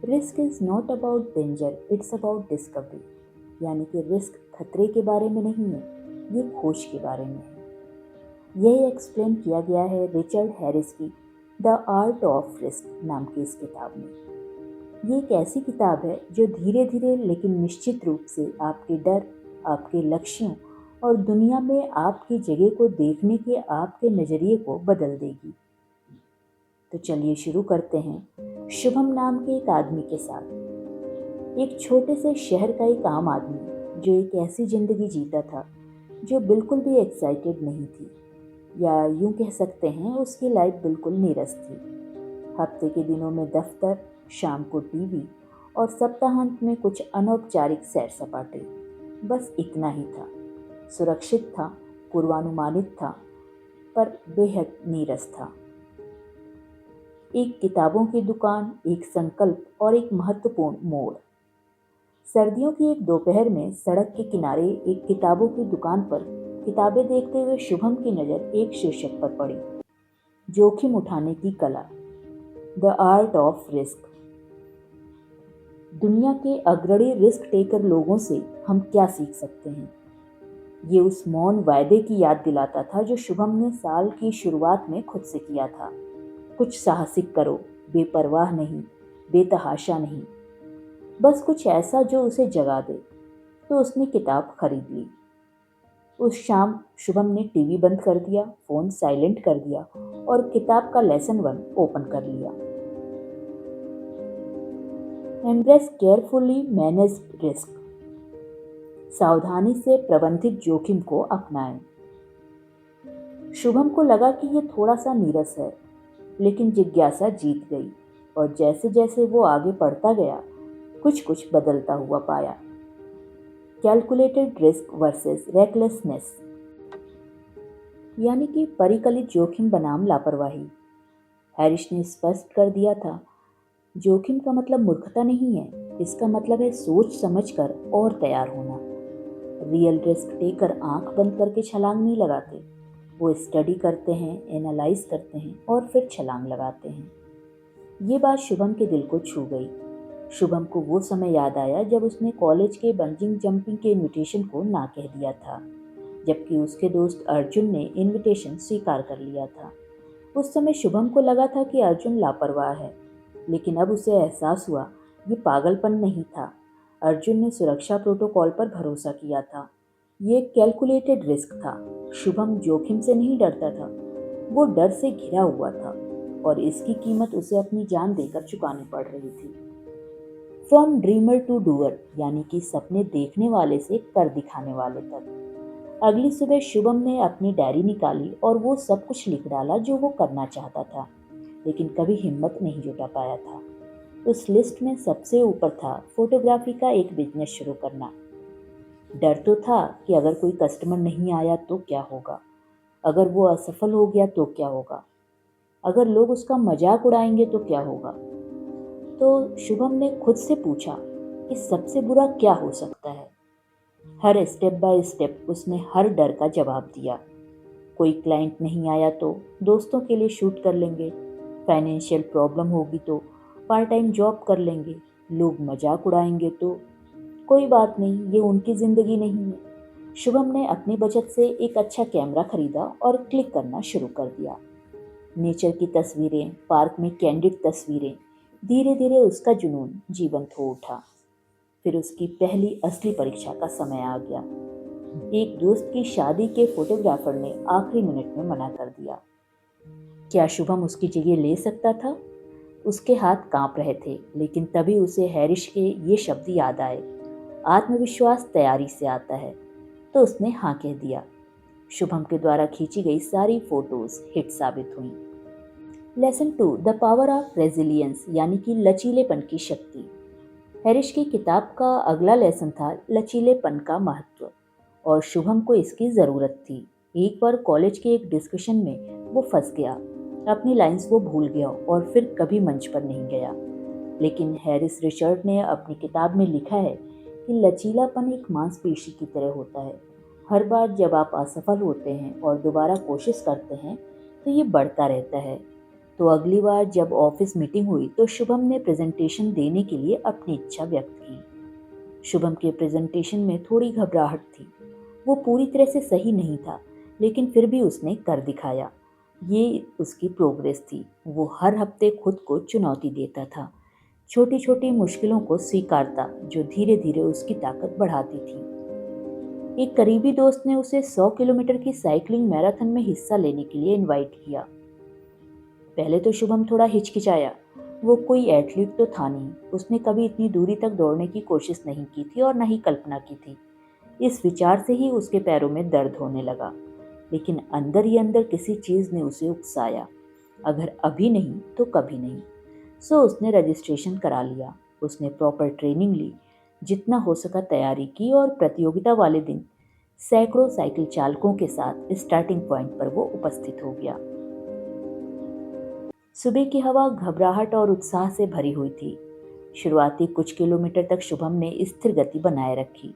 Risk is not about danger, it's about discovery. यानी कि risk खतरे के बारे में नहीं है, ये खोज के बारे में है। यही एक्सप्लेन किया गया है रिचर्ड हैरिस की द आर्ट ऑफ रिस्क नाम की इस किताब में। ये एक ऐसी किताब है जो धीरे धीरे लेकिन निश्चित रूप से आपके डर, आपके लक्ष्यों और दुनिया में आपकी जगह को देखने के आपके नज़रिए को बदल देगी। तो चलिए शुरू करते हैं शुभम नाम के एक आदमी के साथ। एक छोटे से शहर का एक आम आदमी जो एक ऐसी जिंदगी जीता था जो बिल्कुल भी एक्साइटेड नहीं थी, या यूं कह सकते हैं उसकी लाइफ बिल्कुल नीरस थी। हफ्ते के दिनों में दफ्तर, शाम को टीवी और सप्ताहांत में कुछ अनौपचारिक सैर सपाटे, बस इतना ही था। सुरक्षित था, पूर्वानुमानित था, पर बेहद नीरस था। एक किताबों की दुकान, एक संकल्प और एक महत्वपूर्ण मोड़। सर्दियों की एक दोपहर में सड़क के किनारे एक किताबों की दुकान पर किताबें देखते हुए शुभम की नज़र एक शीर्षक पर पड़ी, जोखिम उठाने की कला, द आर्ट ऑफ रिस्क। दुनिया के अग्रणी रिस्क टेकर लोगों से हम क्या सीख सकते हैं? ये उस मौन वायदे की याद दिलाता था जो शुभम ने साल की शुरुआत में खुद से किया था। कुछ साहसिक करो, बेपरवाह नहीं, बेतहाशा नहीं, बस कुछ ऐसा जो उसे जगा दे। तो उसने किताब खरीद ली। उस शाम शुभम ने टीवी बंद कर दिया, फोन साइलेंट कर दिया और किताब का लेसन 1 ओपन कर लिया। Embrace carefully managed risk. सावधानी से प्रबंधित जोखिम को अपनाएं। शुभम को लगा कि ये थोड़ा सा नीरस है, लेकिन जिज्ञासा जीत गई और जैसे जैसे वो आगे बढ़ता गया कुछ कुछ बदलता हुआ पाया। कैलकुलेटेड रिस्क वर्सेस रेकलेसनेस, यानी कि परिकलित जोखिम बनाम लापरवाही। हैरिस ने स्पष्ट कर दिया था, जोखिम का मतलब मूर्खता नहीं है, इसका मतलब है सोच समझकर और तैयार होना। रियल रिस्क टेकर आंख बंद करके छलांग नहीं लगाते, वो स्टडी करते हैं, एनालाइज करते हैं और फिर छलांग लगाते हैं। ये बात शुभम के दिल को छू गई। शुभम को वो समय याद आया जब उसने कॉलेज के बंजिंग जंपिंग के इनविटेशन को ना कह दिया था, जबकि उसके दोस्त अर्जुन ने इनविटेशन स्वीकार कर लिया था। उस समय शुभम को लगा था कि अर्जुन लापरवाह है, लेकिन अब उसे एहसास हुआ ये पागलपन नहीं था। अर्जुन ने सुरक्षा प्रोटोकॉल पर भरोसा किया था। ये एक कैलकुलेटेड रिस्क था। शुभम जोखिम से नहीं डरता था, वो डर से घिरा हुआ था और इसकी कीमत उसे अपनी जान देकर चुकानी पड़ रही थी। फ्रॉम ड्रीमर टू डूअर, यानी कि सपने देखने वाले से कर दिखाने वाले तक। अगली सुबह शुभम ने अपनी डायरी निकाली और वो सब कुछ लिख डाला जो वो करना चाहता था, लेकिन कभी हिम्मत नहीं जुटा पाया था। उस लिस्ट में सबसे ऊपर था फोटोग्राफी का एक बिजनेस शुरू करना। डर तो था कि अगर कोई कस्टमर नहीं आया तो क्या होगा, अगर वो असफल हो गया तो क्या होगा, अगर लोग उसका मजाक उड़ाएंगे तो क्या होगा। तो शुभम ने खुद से पूछा कि सबसे बुरा क्या हो सकता है। हर स्टेप बाय स्टेप उसने हर डर का जवाब दिया। कोई क्लाइंट नहीं आया तो दोस्तों के लिए शूट कर लेंगे, फाइनेंशियल प्रॉब्लम होगी तो पार्ट टाइम जॉब कर लेंगे, लोग मजाक उड़ाएंगे तो कोई बात नहीं, ये उनकी ज़िंदगी नहीं है। शुभम ने अपनी बचत से एक अच्छा कैमरा खरीदा और क्लिक करना शुरू कर दिया। नेचर की तस्वीरें, पार्क में कैंडिड तस्वीरें, धीरे धीरे उसका जुनून जीवंत हो उठा। फिर उसकी पहली असली परीक्षा का समय आ गया। एक दोस्त की शादी के फोटोग्राफर ने आखिरी मिनट में मना कर दिया। क्या शुभम उसकी जगह ले सकता था? उसके हाथ कांप रहे थे, लेकिन तभी उसे हैरिश के ये शब्द याद आए, आत्मविश्वास तैयारी से आता है। तो उसने हाँ कह दिया। शुभम के द्वारा खींची गई सारी फोटोज हिट साबित हुई। Lesson 2, the power of resilience, यानी कि लचीलेपन की शक्ति। हैरिश की किताब का अगला लेसन था लचीलेपन का महत्व, और शुभम को इसकी ज़रूरत थी। एक बार कॉलेज के एक डिस्कशन में वो फंस गया, अपनी लाइंस वो भूल गया और फिर कभी मंच पर नहीं गया। लेकिन हैरिस रिचर्ड ने अपनी किताब में लिखा है कि लचीलापन एक मांसपेशी की तरह होता है। हर बार जब आप असफल होते हैं और दोबारा कोशिश करते हैं तो ये बढ़ता रहता है। तो अगली बार जब ऑफिस मीटिंग हुई तो शुभम ने प्रेजेंटेशन देने के लिए अपनी इच्छा व्यक्त की। शुभम के प्रेजेंटेशन में थोड़ी घबराहट थी। वो पूरी तरह से सही नहीं था, लेकिन फिर भी उसने कर दिखाया। ये उसकी प्रोग्रेस थी। वो हर हफ्ते खुद को चुनौती देता था, छोटी छोटी मुश्किलों को स्वीकारता, जो धीरे धीरे उसकी ताकत बढ़ाती थी। एक करीबी दोस्त ने उसे 100 किलोमीटर की साइकिलिंग मैराथन में हिस्सा लेने के लिए इनवाइट किया। पहले तो शुभम थोड़ा हिचकिचाया। वो कोई एथलीट तो था नहीं, उसने कभी इतनी दूरी तक दौड़ने की कोशिश नहीं की थी और न ही कल्पना की थी। इस विचार से ही उसके पैरों में दर्द होने लगा, लेकिन अंदर ही अंदर किसी चीज़ ने उसे उकसाया। अगर अभी नहीं तो कभी नहीं। सो उसने रजिस्ट्रेशन करा लिया। उसने प्रॉपर ट्रेनिंग ली, जितना हो सका तैयारी की, और प्रतियोगिता वाले दिन सैकड़ों साइकिल चालकों के साथ स्टार्टिंग पॉइंट पर वो उपस्थित हो गया। सुबह की हवा घबराहट और उत्साह से भरी हुई थी। शुरुआती कुछ किलोमीटर तक शुभम ने स्थिर गति बनाए रखी।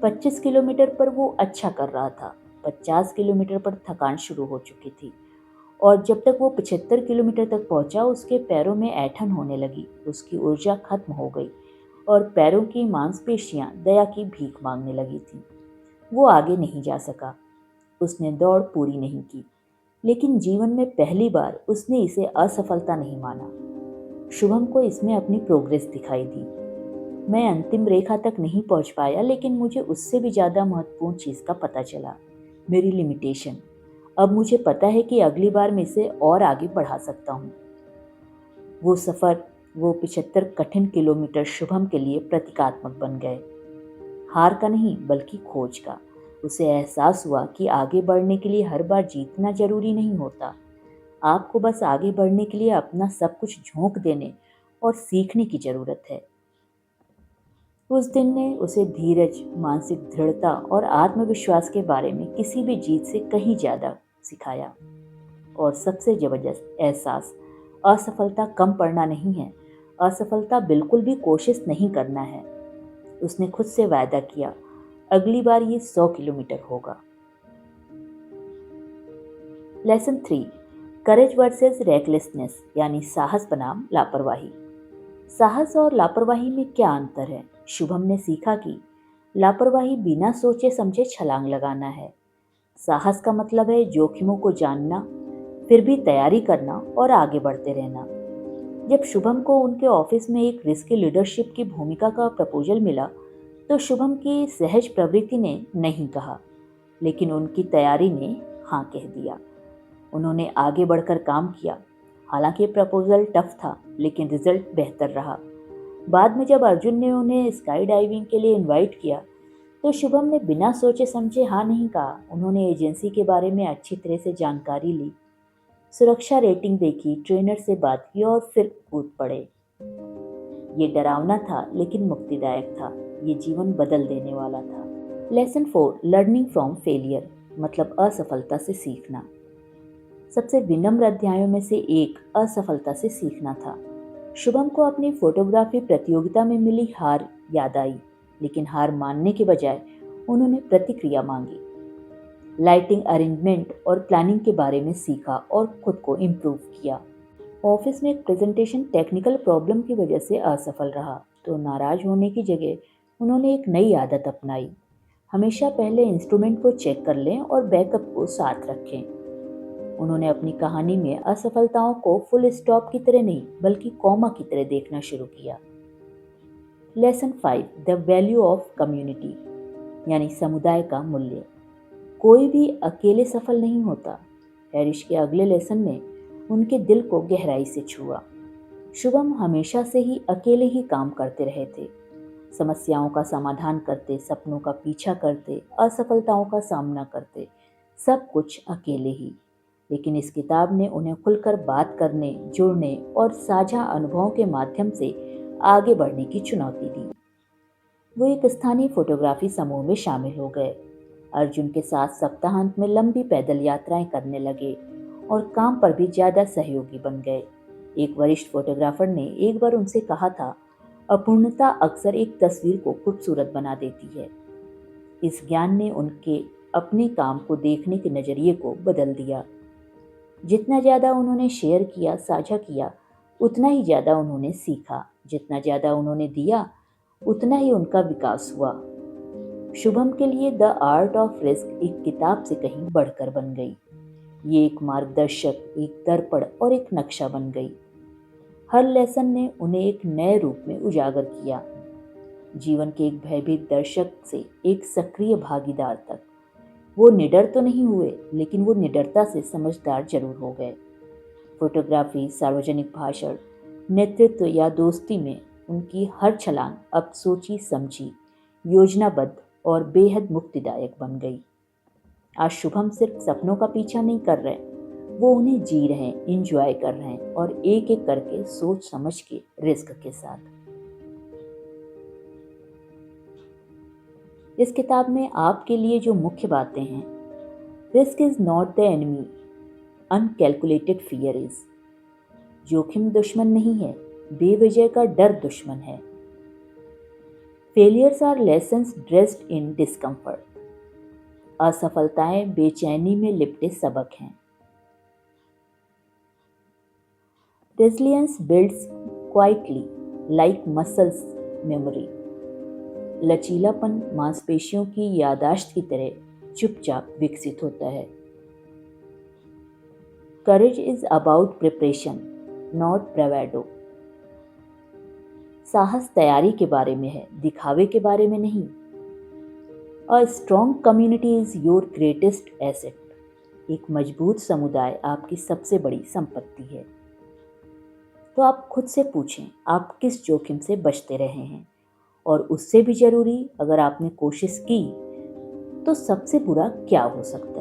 25 किलोमीटर पर वो अच्छा कर रहा था। 50 किलोमीटर पर थकान शुरू हो चुकी थी, और जब तक वो 75 किलोमीटर तक पहुंचा उसके पैरों में ऐंठन होने लगी। उसकी ऊर्जा खत्म हो गई और पैरों की मांसपेशियां दया की भीख मांगने लगी थी। वो आगे नहीं जा सका। उसने दौड़ पूरी नहीं की, लेकिन जीवन में पहली बार उसने इसे असफलता नहीं माना। शुभम को इसमें अपनी प्रोग्रेस दिखाई दी। मैं अंतिम रेखा तक नहीं पहुंच पाया, लेकिन मुझे उससे भी ज़्यादा महत्वपूर्ण चीज़ का पता चला, मेरी लिमिटेशन। अब मुझे पता है कि अगली बार मैं इसे और आगे बढ़ा सकता हूँ। वो सफ़र, वो 75 कठिन किलोमीटर शुभम के लिए प्रतीकात्मक बन गए। हार का नहीं, बल्कि खोज का। उसे एहसास हुआ कि आगे बढ़ने के लिए हर बार जीतना जरूरी नहीं होता। आपको बस आगे बढ़ने के लिए अपना सब कुछ झोंक देने और सीखने की ज़रूरत है। उस दिन ने उसे धीरज, मानसिक दृढ़ता और आत्मविश्वास के बारे में किसी भी जीत से कहीं ज़्यादा सिखाया। और सबसे ज़बरदस्त एहसास, असफलता कम पड़ना नहीं है, असफलता बिल्कुल भी कोशिश नहीं करना है। उसने खुद से वायदा किया, अगली बार ये 100 किलोमीटर होगा। लेसन 3, करेज वर्सेस रेकलेसनेस, यानी साहस बनाम लापरवाही। साहस और लापरवाही में क्या अंतर है? शुभम ने सीखा कि लापरवाही बिना सोचे समझे छलांग लगाना है। साहस का मतलब है जोखिमों को जानना, फिर भी तैयारी करना और आगे बढ़ते रहना। जब शुभम को उनके ऑफिस में एक रिस्की लीडरशिप की भूमिका का प्रपोजल मिला, तो शुभम की सहज प्रवृत्ति ने नहीं कहा, लेकिन उनकी तैयारी ने हाँ कह दिया। उन्होंने आगे बढ़कर काम किया। हालांकि प्रपोजल टफ था, लेकिन रिजल्ट बेहतर रहा। बाद में जब अर्जुन ने उन्हें स्काई डाइविंग के लिए इनवाइट किया, तो शुभम ने बिना सोचे समझे हाँ नहीं कहा। उन्होंने एजेंसी के बारे में अच्छी तरह से जानकारी ली, सुरक्षा रेटिंग देखी, ट्रेनर से बात की और फिर कूद पड़े। ये डरावना था, लेकिन मुक्तिदायक था। ये जीवन बदल देने वाला था। लेसन 4, लर्निंग फ्रॉम फेलियर, मतलब असफलता से सीखना। सबसे विनम्र अध्यायों में से एक असफलता से सीखना था। शुभम को अपनी फोटोग्राफी प्रतियोगिता में मिली हार याद आई, लेकिन हार मानने के बजाय उन्होंने प्रतिक्रिया मांगी। लाइटिंग अरेंजमेंट और प्लानिंग के बारे में सीखा और खुद को इम्प्रूव किया। ऑफिस में एक प्रेजेंटेशन टेक्निकल प्रॉब्लम की वजह से असफल रहा, तो नाराज होने की जगह उन्होंने एक नई आदत अपनाई। हमेशा पहले इंस्ट्रूमेंट को चेक कर लें और बैकअप को साथ रखें। उन्होंने अपनी कहानी में असफलताओं को फुल स्टॉप की तरह नहीं, बल्कि कॉमा की तरह देखना शुरू किया। Lesson 5, the value of community, यानी समुदाय का मूल्य। कोई भी अकेले सफल नहीं होता। हैरिश के अगले लेसन ने उनके दिल को गहराई से छुआ। शुभम हमेशा से ही अकेले ही काम करते रहे थे। समस्याओं का समाधान करते, सपनों का पीछा करते, असफलताओं का सामना करते, सब कुछ अकेले ही। लेकिन इस किताब ने उन्हें खुलकर बात करने, जुड़ने और साझा अनुभवों के माध्यम से आगे बढ़ने की चुनौती दी। वो एक स्थानीय फोटोग्राफी समूह में शामिल हो गए। अर्जुन के साथ सप्ताहांत में लंबी पैदल यात्राएं करने लगे और काम पर भी ज़्यादा सहयोगी बन गए। एक वरिष्ठ फोटोग्राफर ने एक बार उनसे कहा था, अपूर्णता अक्सर एक तस्वीर को खूबसूरत बना देती है। इस ज्ञान ने उनके अपने काम को देखने के नज़रिए को बदल दिया। जितना ज़्यादा उन्होंने शेयर किया, साझा किया, उतना ही ज़्यादा उन्होंने सीखा। जितना ज़्यादा उन्होंने दिया, उतना ही उनका विकास हुआ। शुभम के लिए द आर्ट ऑफ रिस्क एक किताब से कहीं बढ़कर बन गई। ये एक मार्गदर्शक, एक दर्पण और एक नक्शा बन गई। हर लेसन ने उन्हें एक नए रूप में उजागर किया, जीवन के एक भयभीत दर्शक से एक सक्रिय भागीदार तक। वो निडर तो नहीं हुए, लेकिन वो निडरता से समझदार जरूर हो गए। फोटोग्राफी, सार्वजनिक भाषण, नेतृत्व या दोस्ती में उनकी हर छलांग अब सोची समझी, योजनाबद्ध और बेहद मुक्तिदायक बन गई। आज शुभम सिर्फ सपनों का पीछा नहीं कर रहे, वो उन्हें जी रहे हैं, इंजॉय कर रहे हैं और एक एक करके सोच समझ के, रिस्क के साथ। इस किताब में आपके लिए जो मुख्य बातें हैं, risk is not the enemy, uncalculated fear is. जोखिम दुश्मन नहीं है, बेवजह का डर दुश्मन है। Failures are lessons dressed in discomfort. असफलताएं बेचैनी में लिपटे सबक हैं। Resilience builds quietly like muscles memory. लचीलापन मांसपेशियों की याददाश्त की तरह चुपचाप विकसित होता है। Courage is about preparation, not bravado. साहस तैयारी के बारे में है, दिखावे के बारे में नहीं। A strong community is your greatest asset. एक मजबूत समुदाय आपकी सबसे बड़ी संपत्ति है। तो आप खुद से पूछें, आप किस जोखिम से बचते रहे हैं, और उससे भी जरूरी, अगर आपने कोशिश की तो सबसे बुरा क्या हो सकता है।